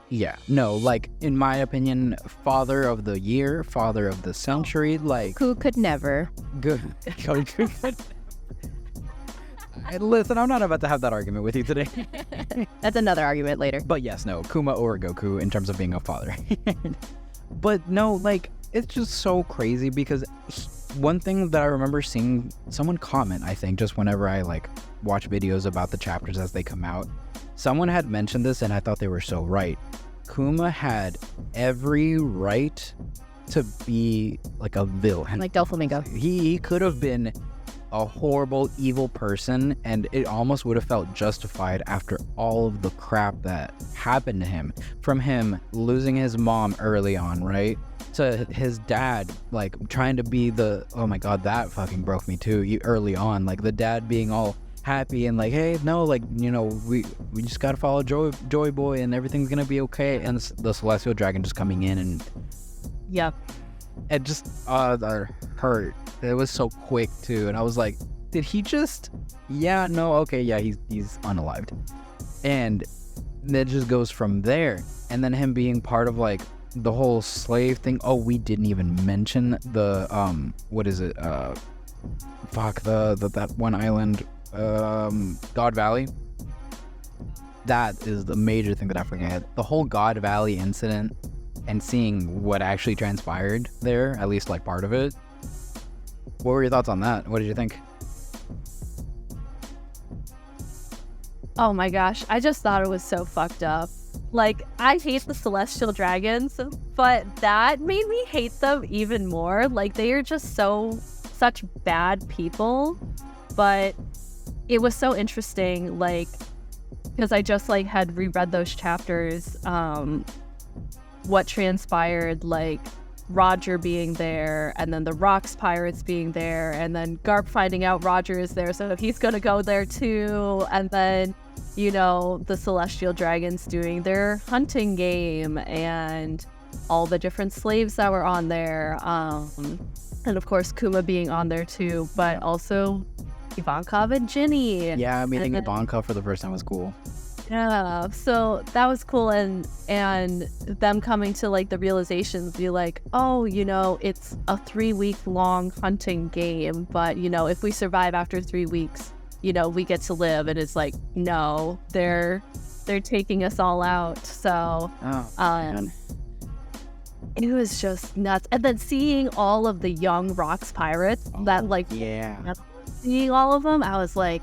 Yeah, no, like, in my opinion, father of the year, father of the century, like... Who could never? Good. Listen, I'm not about to have that argument with you today. That's another argument later. But yes, no, Kuma or Goku in terms of being a father. But no, like, it's just so crazy because one thing that I remember seeing someone comment, I think, just whenever I, like, watch videos about the chapters as they come out, someone had mentioned this and I thought they were so right. Kuma had every right to be, like, a villain. Like Doflamingo. He could have been a horrible, evil person, and it almost would have felt justified after all of the crap that happened to him. From him losing his mom early on, right? To his dad, like, trying to be the... Oh my god, that fucking broke me too, early on. Like, the dad being all happy and like, hey, no, like, you know, we just gotta follow Joy Boy and everything's gonna be okay. And the Celestial Dragon just coming in and... Yep. It just hurt. It was so quick too, and I was like, did he just... Yeah, no, okay, yeah, he's unalived. And it just goes from there. And then him being part of, like, the whole slave thing. Oh, we didn't even mention the what is it, fuck, that one island, God Valley. That is the major thing that I forget. The whole God Valley incident and seeing what actually transpired there, at least, like, part of it. What were your thoughts on that? What did you think? Oh my gosh, I just thought it was so fucked up. Like, I hate the Celestial Dragons, but that made me hate them even more. Like, they are just such bad people. But it was so interesting, like, because I just, like, had reread those chapters, what transpired, like, Roger being there, and then the Rocks Pirates being there, and then Garp finding out Roger is there, so he's gonna go there too, and then, you know, the Celestial Dragons doing their hunting game, and all the different slaves that were on there, and of course Kuma being on there too, but also Ivankov and Ginny. Yeah, meeting Ivankov for the first time was cool. Yeah, so that was cool, and them coming to, like, the realizations, be like, oh, you know, it's a 3-week long hunting game, but, you know, if we survive after 3 weeks, you know, we get to live. And it's like, no, they're taking us all out. So it was just nuts. And then seeing all of the young Rocks pirates that, like, yeah, seeing all of them, I was like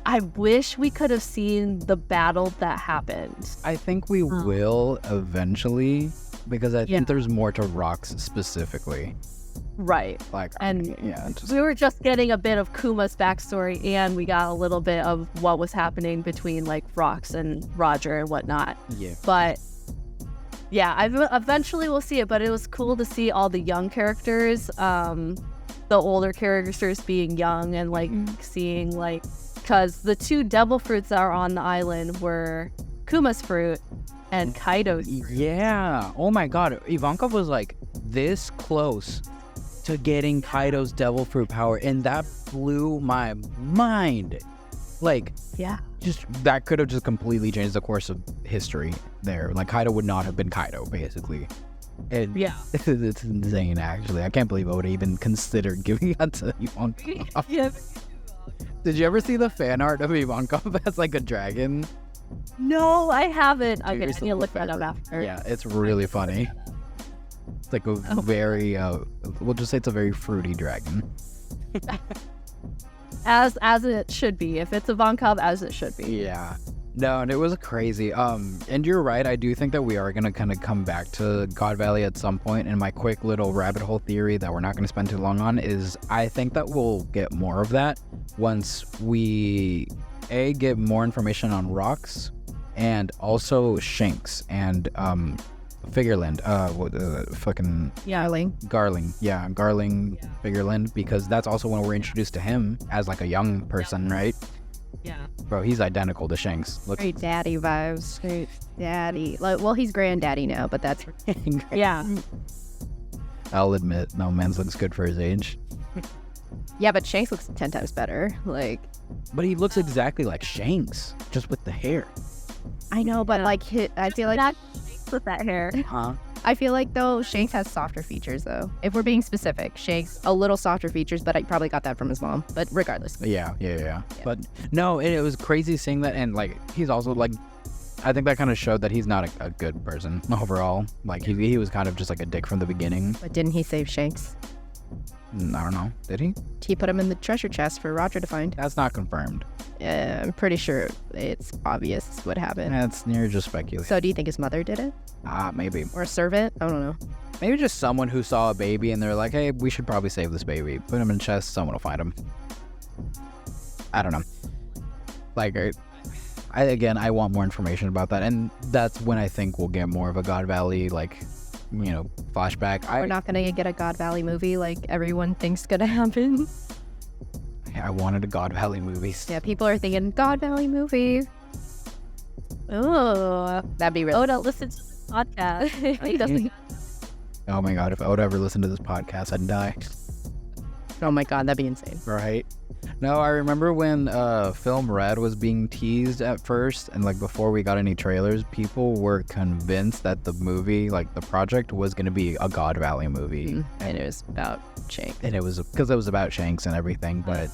I wish we could have seen the battle that happened. I think we will eventually, because I think there's more to Rocks specifically. Right. Like, and yeah, we were just getting a bit of Kuma's backstory, and we got a little bit of what was happening between, like, Rocks and Roger and whatnot. Yeah. But yeah, eventually we'll see it. But it was cool to see all the young characters, the older characters being young, and, like, seeing, like, because the two devil fruits that are on the island were Kuma's fruit and Kaido's fruit. Yeah. Oh my god. Ivankov was, like, this close to getting Kaido's devil fruit power, and that blew my mind. Like, yeah, just that could have just completely changed the course of history there. Like, Kaido would not have been Kaido, basically. And yeah, it's insane, actually. I can't believe I would have even considered giving that to Ivankov. Yeah. Did you ever see the fan art of Ivankov as, like, a dragon? No, I haven't. Okay, I need Seriously, to look that up after. Yeah, it's really funny. It's like a very, we'll just say it's a very fruity dragon. As it should be. If it's Ivankov, as it should be. Yeah. No, and it was crazy. And you're right. I do think that we are going to kind of come back to God Valley at some point. And my quick little rabbit hole theory that we're not going to spend too long on is I think that we'll get more of that once we, get more information on Rocks and also Shanks and, Figureland, Garling. Yeah, Garling, Figureland, because that's also when we're introduced to him as, like, a young person, right? Yeah. Bro, he's identical to Shanks. Straight daddy vibes. Straight daddy. Like, well, he's granddaddy now, but that's... Yeah. I'll admit, no, man's looks good for his age. Yeah, but Shanks looks 10 times better. Like... But he looks exactly like Shanks, just with the hair. I know, but like I feel like Not with that hair. Huh? I feel like though Shanks has softer features though. If we're being specific, Shanks a little softer features, but I probably got that from his mom. But regardless, Yeah. But no, it was crazy seeing that, and like he's also like, I think that kind of showed that he's not a good person overall. Like he was kind of just like a dick from the beginning. but didn't he save Shanks? I don't know. Did he? He put him in the treasure chest for Roger to find. That's not confirmed. I'm pretty sure it's obvious what happened. That's near just speculation. So do you think his mother did it? Maybe. Or a servant? I don't know. Maybe just someone who saw a baby and they're like, hey, we should probably save this baby. Put him in chest, someone will find him. I don't know. Like, I want more information about that. And that's when I think we'll get more of a God Valley, like, flashback. We're not going to get a God Valley movie like everyone thinks going to happen. I wanted a God Valley movie. Yeah, people are thinking God Valley movie. Oh, That'd be really Oda, listen to this podcast. He doesn't. Oh my God, if I would ever listen to this podcast, I'd die. Oh my God, that'd be insane. Right? No, I remember when Film Red was being teased at first, and like before we got any trailers, people were convinced that the movie, like the project, was going to be a God Valley movie. And it was about Shanks. And it was because it was about Shanks and everything, but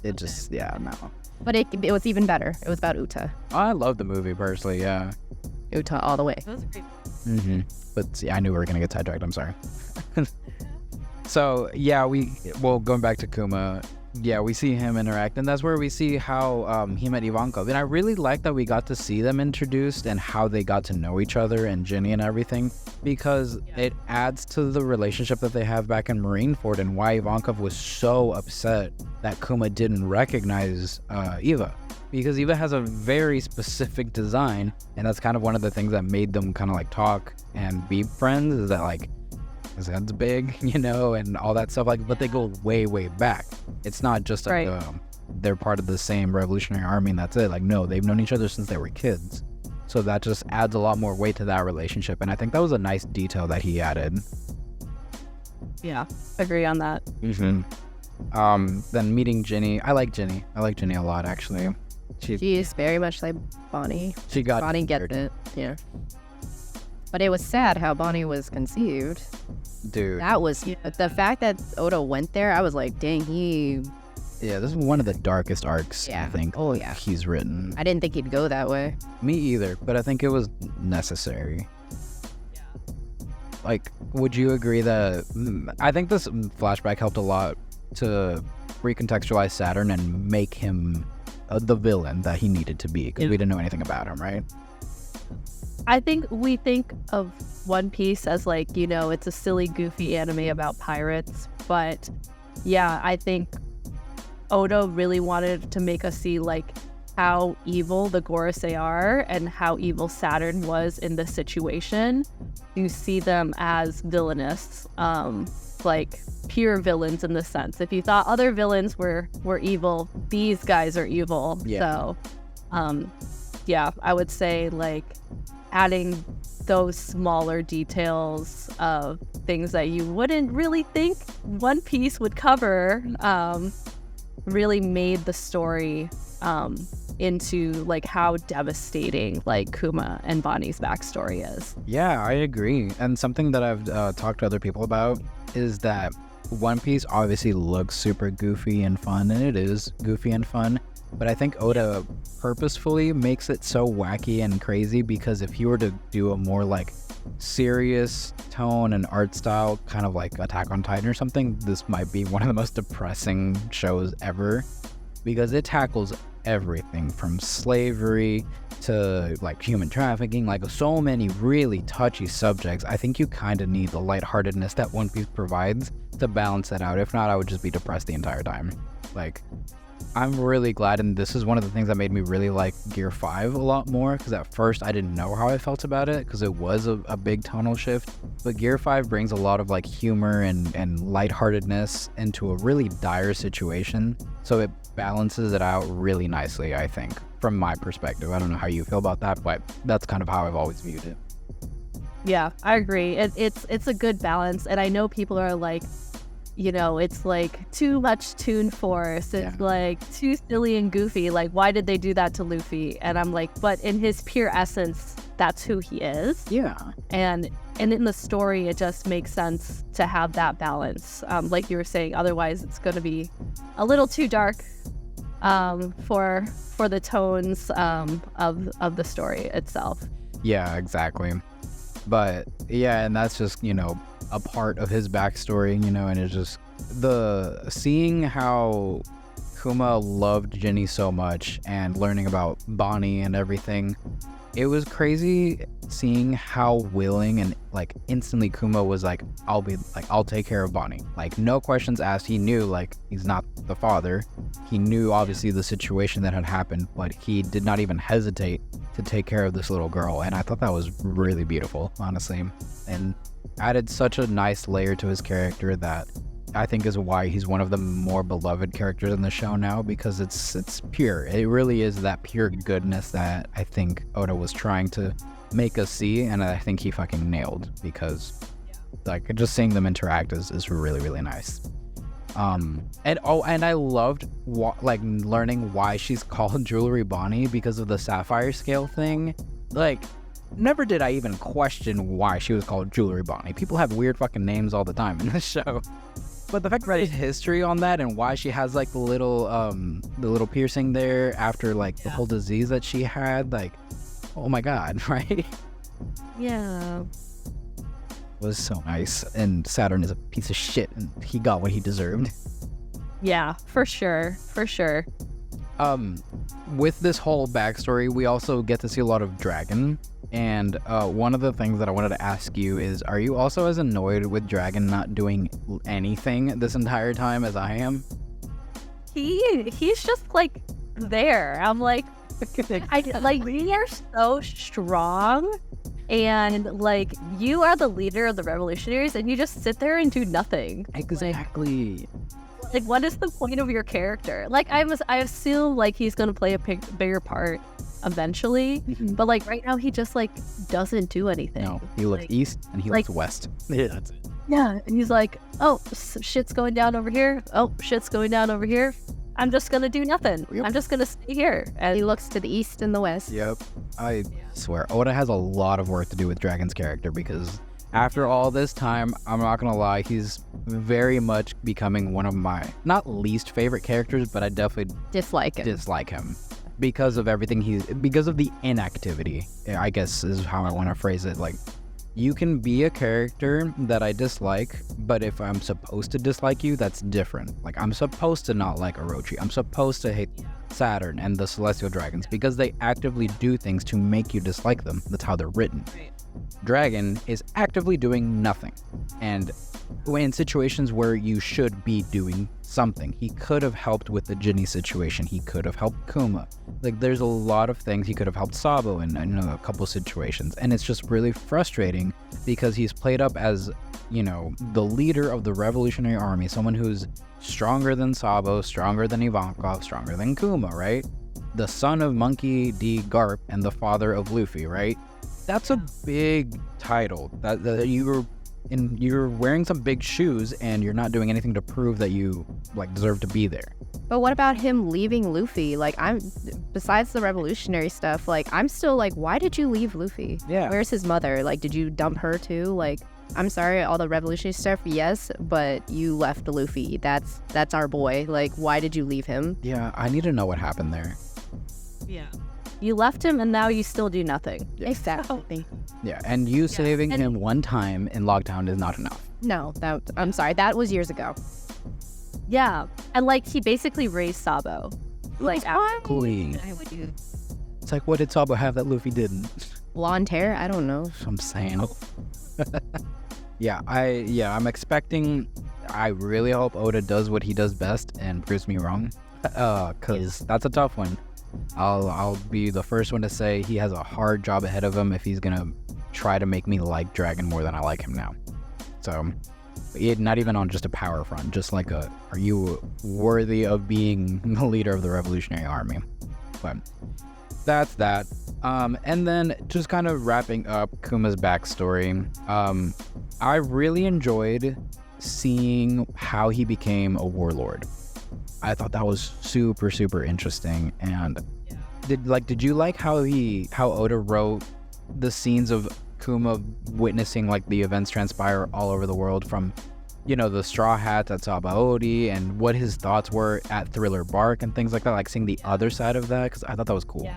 it just, yeah, no. But it was even better. It was about Uta. I love the movie personally, yeah. Uta all the way. That was great. Mm-hmm. But see, I knew we were going to get sidetracked, I'm sorry. So, yeah, going back to Kuma, yeah, we see him interact, and that's where we see how he met Ivankov. And I really like that we got to see them introduced and how they got to know each other and Ginny and everything, because it adds to the relationship that they have back in Marineford and why Ivankov was so upset that Kuma didn't recognize Eva. Because Eva has a very specific design, and that's kind of one of the things that made them kind of like talk and be friends, is that like, his head's big, and all that stuff. Like, but they go way, way back. It's not just like they're part of the same Revolutionary Army and that's it. Like, no, they've known each other since they were kids. So that just adds a lot more weight to that relationship. And I think that was a nice detail that he added. Yeah, agree on that. Mm-hmm. Then meeting Ginny. I like Ginny. I like Ginny a lot, actually. She is very much like Bonnie. Bonnie gets it. Yeah. But it was sad how Bonnie was conceived. Dude. That was the fact that Oda went there. I was like, dang, Yeah, this is one of the darkest arcs, Yeah. I think. Oh, yeah. He's written. I didn't think he'd go that way. Me either, but I think it was necessary. Like, would you agree that... I think this flashback helped a lot to recontextualize Saturn and make him the villain that he needed to be, because we didn't know anything about him, right? I think we think of One Piece as like, it's a silly, goofy anime about pirates. But yeah, I think Oda really wanted to make us see like how evil the Gorosei are and how evil Saturn was in this situation. You see them as villainous, like pure villains in the sense. If you thought other villains were evil, these guys are evil. Yeah. So, yeah, I would say like adding those smaller details of things that you wouldn't really think One Piece would cover really made the story into like how devastating like Kuma and Bonnie's backstory is. Yeah, I agree. And something that I've talked to other people about is that One Piece obviously looks super goofy and fun, and it is goofy and fun. But I think Oda purposefully makes it so wacky and crazy, because if he were to do a more like serious tone and art style, kind of like Attack on Titan or something, this might be one of the most depressing shows ever, because it tackles everything from slavery to like human trafficking, like so many really touchy subjects. I think you kind of need the lightheartedness that One Piece provides to balance that out. If not, I would just be depressed the entire time. Like, I'm really glad, and this is one of the things that made me really like Gear 5 a lot more, because at first I didn't know how I felt about it, because it was a big tonal shift. But Gear 5 brings a lot of like humor and lightheartedness into a really dire situation, so it balances it out really nicely, I think, from my perspective. I don't know how you feel about that, but that's kind of how I've always viewed it. Yeah, I agree. It's a good balance, and I know people are like, it's like too much Toon Force. It's Yeah. like too silly and goofy. Like, why did they do that to Luffy? And I'm like, but in his pure essence, that's who he is. Yeah. And in the story, it just makes sense to have that balance. Like you were saying, otherwise it's going to be a little too dark for the tones of the story itself. Yeah, exactly. But yeah, and that's just, a part of his backstory, and it's just seeing how Kuma loved Ginny so much and learning about Bonnie and everything. It was crazy seeing how willing and like instantly Kuma was like, I'll take care of Bonnie. Like, no questions asked. He knew like he's not the father. He knew obviously the situation that had happened, but he did not even hesitate to take care of this little girl. And I thought that was really beautiful, honestly. And added such a nice layer to his character that I think is why he's one of the more beloved characters in the show now, because it's pure. It really is that pure goodness that I think Oda was trying to make us see, and I think he fucking nailed, because like just seeing them interact is really, really nice. And I loved learning why she's called Jewelry Bonnie because of the sapphire scale thing. Like, never did I even question why she was called Jewelry Bonnie. People have weird fucking names all the time in this show. But the fact that history on that and why she has like the little piercing there after like the whole disease that she had, like, oh my god, right? Yeah. Was so nice. And Saturn is a piece of shit, and he got what he deserved. Yeah, for sure. With this whole backstory, we also get to see a lot of Dragon. And one of the things that I wanted to ask you is, are you also as annoyed with Dragon not doing anything this entire time as I am? He's just like there. I'm like, we are so strong, and like you are the leader of the revolutionaries, and you just sit there and do nothing. Exactly. Like, what is the point of your character? Like, I assume like he's gonna play a bigger part eventually, but like right now he just like doesn't do anything. No, he looks east and he looks west. Yeah, that's it. Yeah, and he's like, oh, shit's going down over here. Oh, shit's going down over here. I'm just gonna do nothing. Yep. I'm just gonna stay here. And he looks to the east and the west. Yep. I swear, Oda has a lot of work to do with Dragon's character, because after all this time, I'm not gonna lie, he's very much becoming one of my, not least favorite characters, but I definitely Dislike him. Because of everything because of the inactivity, I guess is how I want to phrase it. Like, you can be a character that I dislike, but if I'm supposed to dislike you, that's different. Like, I'm supposed to not like Orochi. I'm supposed to hate Saturn and the Celestial Dragons because they actively do things to make you dislike them. That's how they're written. Dragon is actively doing nothing. And in situations where you should be doing something, he could have helped with the Ginny situation. He could have helped Kuma. Like, there's a lot of things. He could have helped Sabo in a couple situations. And it's just really frustrating because he's played up as, the leader of the Revolutionary Army, someone who's stronger than Sabo, stronger than Ivankov, stronger than Kuma, right? The son of Monkey D. Garp and the father of Luffy, right? That's a big title. That you're wearing some big shoes and you're not doing anything to prove that you deserve to be there. But what about him leaving Luffy? Besides the revolutionary stuff, I'm still why did you leave Luffy? Yeah. Where's his mother? Did you dump her too? I'm sorry, all the revolutionary stuff, yes, but you left Luffy. That's our boy. Why did you leave him? Yeah, I need to know what happened there. Yeah. You left him and now you still do nothing. Yeah. Exactly. Yeah, and you saving him one time in Lockdown is not enough. No, I'm sorry, that was years ago. Yeah, and he basically raised Sabo. Exactly. It's what did Sabo have that Luffy didn't? Blonde hair? I don't know. I'm saying. I'm expecting. I really hope Oda does what he does best and proves me wrong, because that's a tough one. I'll be the first one to say he has a hard job ahead of him if he's gonna try to make me like Dragon more than I like him now. So, not even on just a power front, just are you worthy of being the leader of the Revolutionary Army? But that's that. And then just kind of wrapping up Kuma's backstory. I really enjoyed seeing how he became a warlord. I thought that was super, super interesting. And did you like how Oda wrote the scenes of Kuma witnessing like the events transpire all over the world, from the Straw Hats at Sabaody, and what his thoughts were at Thriller Bark and things like that, like seeing the other side of that, because I thought that was cool.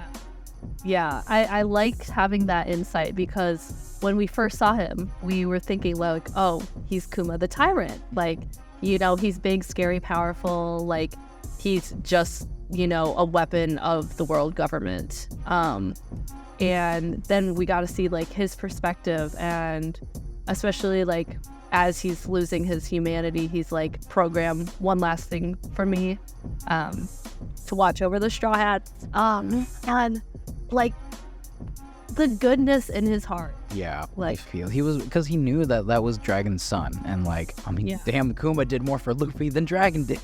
Yeah, I liked having that insight, because when we first saw him, we were thinking like, oh, he's Kuma the Tyrant. Like, he's big, scary, powerful. Like, he's just, a weapon of the world government. And then we got to see like his perspective, and especially like as he's losing his humanity, he's like, program one last thing for me, to watch over the Straw Hats. And like the goodness in his heart. Yeah, like he was, because he knew that was Dragon's son, and like, I mean, damn, Kuma did more for Luffy than Dragon did.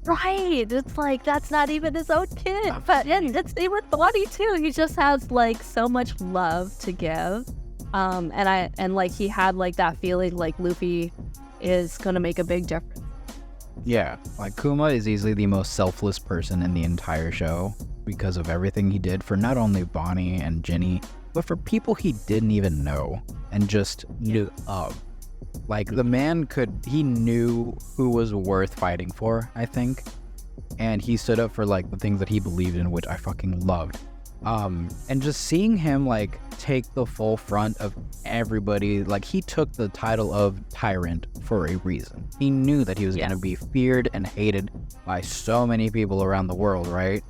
Right, it's like, that's not even his own kid. But it's same with Bonnie too. He just has like so much love to give, and like he had like that feeling like Luffy is gonna make a big difference. Yeah, like Kuma is easily the most selfless person in the entire show, because of everything he did for not only Bonnie and Ginny, but for people he didn't even know and just knew of. Like, the man he knew who was worth fighting for, I think. And he stood up for like the things that he believed in, which I fucking loved. And just seeing him like take the full front of everybody, like he took the title of Tyrant for a reason. He knew that he was going to be feared and hated by so many people around the world, right?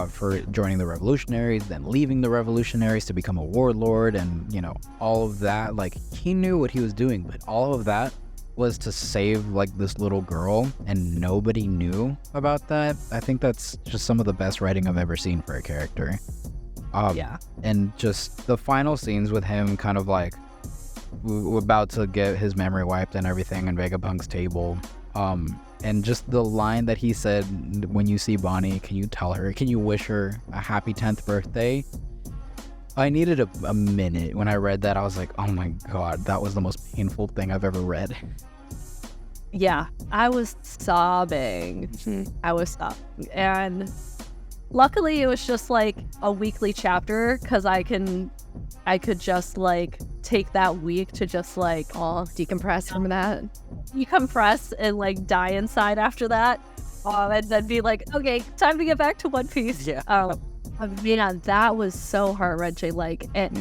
For joining the revolutionaries, then leaving the revolutionaries to become a warlord, and all of that. Like, he knew what he was doing, but all of that was to save like this little girl, and nobody knew about that. I think that's just some of the best writing I've ever seen for a character. And just the final scenes with him kind of like about to get his memory wiped and everything, and Vegapunk's table, and just the line that he said, when you see Bonnie, can you wish her a happy 10th birthday? I needed a minute when I read that. I was like, oh my god, that was the most painful thing I've ever read. Yeah, I was sobbing. I was sobbing. And luckily it was just like a weekly chapter, because I could just like take that week to just like decompress from that. Decompress and like die inside after that. And then be like, okay, time to get back to One Piece. Yeah. Man, that was so heart-wrenching. Like, it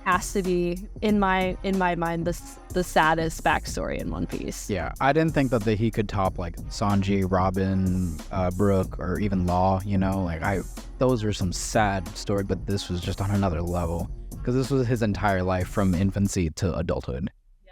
has to be, in my mind, the saddest backstory in One Piece. Yeah, I didn't think that he could top like Sanji, Robin, Brook, or even Law. Like, those are some sad stories, but this was just on another level, because this was his entire life from infancy to adulthood.